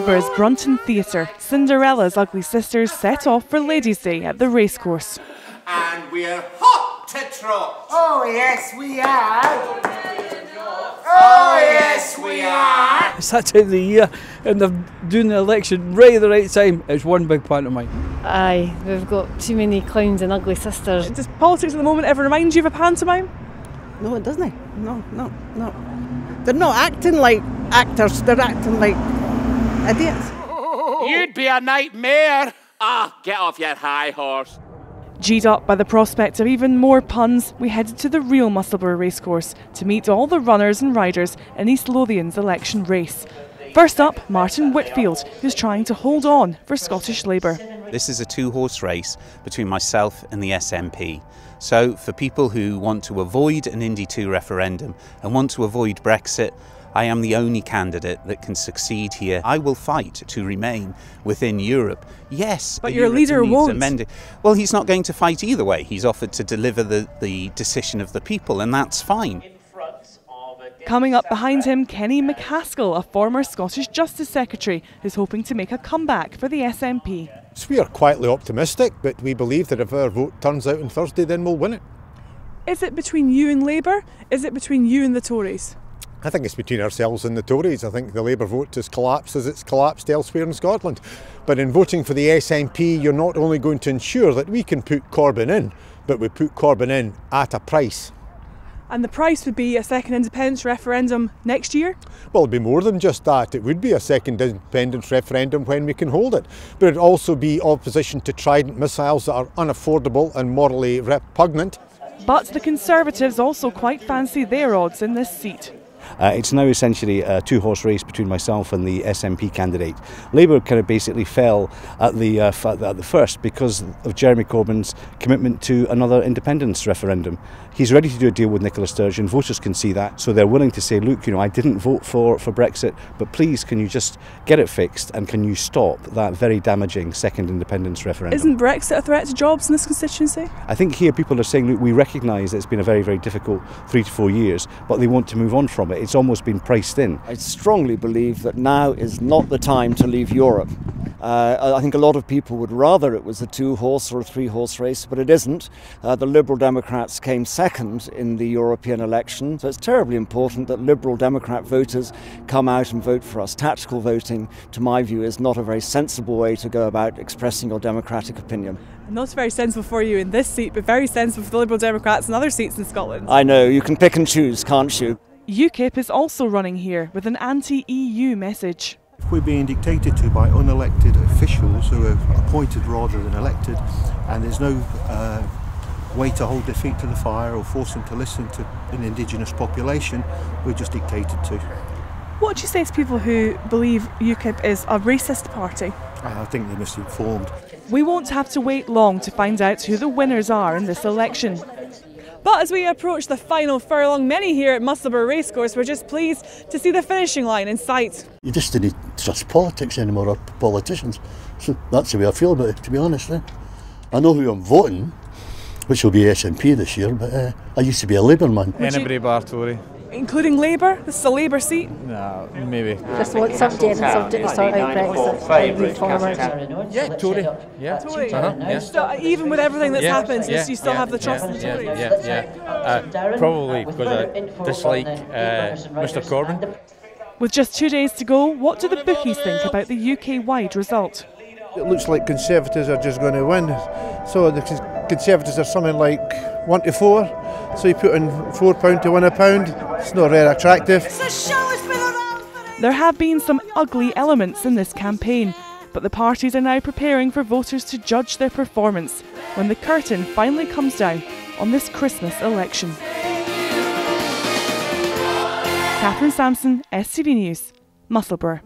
Musselburgh's Brunton Theatre, Cinderella's ugly sisters set off for Ladies' Day at the racecourse. And we're hot to trot. Oh yes we are. Oh yes we are. It's that time of the year and they're doing the election right at the right time. It's one big pantomime. Aye, we've got too many clowns and ugly sisters. Does politics at the moment ever remind you of a pantomime? No, it doesn't. No. They're not acting like actors, they're acting like idiots. You'd be a nightmare. Ah, get off your high horse. G'd up by the prospect of even more puns, we headed to the real Musselburgh racecourse to meet all the runners and riders in East Lothian's election race. First up, Martin Whitfield, who's trying to hold on for Scottish Labour. This is a two-horse race between myself and the SNP. So for people who want to avoid an Indy 2 referendum and want to avoid Brexit, I am the only candidate that can succeed here. I will fight to remain within Europe. Yes, but your leader won't. Well, he's not going to fight either way. He's offered to deliver the decision of the people, and that's fine. Coming up behind him, Kenny McCaskill, a former Scottish Justice Secretary, who's hoping to make a comeback for the SNP. So we are quietly optimistic, but we believe that if our vote turns out on Thursday, then we'll win it. Is it between you and Labour? Is it between you and the Tories? I think it's between ourselves and the Tories. I think the Labour vote has collapsed as it's collapsed elsewhere in Scotland. But in voting for the SNP, you're not only going to ensure that we can put Corbyn in, but we put Corbyn in at a price. And the price would be a second independence referendum next year? Well, it'd be more than just that. It would be a second independence referendum when we can hold it. But it'd also be opposition to Trident missiles that are unaffordable and morally repugnant. But the Conservatives also quite fancy their odds in this seat. It's now essentially a two-horse race between myself and the SNP candidate. Labour kind of basically fell at the first because of Jeremy Corbyn's commitment to another independence referendum. He's ready to do a deal with Nicola Sturgeon. Voters can see that, so they're willing to say, look, I didn't vote for Brexit, but please can you just get it fixed and can you stop that very damaging second independence referendum? Isn't Brexit a threat to jobs in this constituency? I think here people are saying, look, we recognise that it's been a very, very difficult 3 to 4 years, but they want to move on from it. It's almost been priced in. I strongly believe that now is not the time to leave Europe. I think a lot of people would rather it was a two-horse or a three-horse race, but it isn't. The Liberal Democrats came second in the European election, so it's terribly important that Liberal Democrat voters come out and vote for us. Tactical voting, to my view, is not a very sensible way to go about expressing your democratic opinion. Not very sensible for you in this seat, but very sensible for the Liberal Democrats in other seats in Scotland. I know, you can pick and choose, can't you? UKIP is also running here with an anti-EU message. We're being dictated to by unelected officials who are appointed rather than elected, and there's no way to hold their feet to the fire or force them to listen to an Indigenous population. We're just dictated to. What do you say to people who believe UKIP is a racist party? I think they're misinformed. We won't have to wait long to find out who the winners are in this election. But as we approach the final furlong, many here at Musselburgh Racecourse were just pleased to see the finishing line in sight. You just didn't trust politics anymore, or politicians. So that's the way I feel about it, to be honest. I know who I'm voting, which will be SNP this year, but I used to be a Labour man. Anybody bar Tory. Including Labour? This is a Labour seat? No, maybe. Just want something to sort out Brexit and move forward. Yeah, Tory. Yeah. Tory? Yeah. Even with everything that's happened, you still have the trust in the Tories? Yeah. Probably because I dislike Mr Corbyn. With just 2 days to go, what do the bookies think about the UK-wide result? It looks like Conservatives are just going to win. So the Conservatives are something like 1 to 4. So you put in £4 to win a pound. It's not very attractive. There have been some ugly elements in this campaign, but the parties are now preparing for voters to judge their performance when the curtain finally comes down on this Christmas election. Kathryn Samson, STV News, Musselburgh.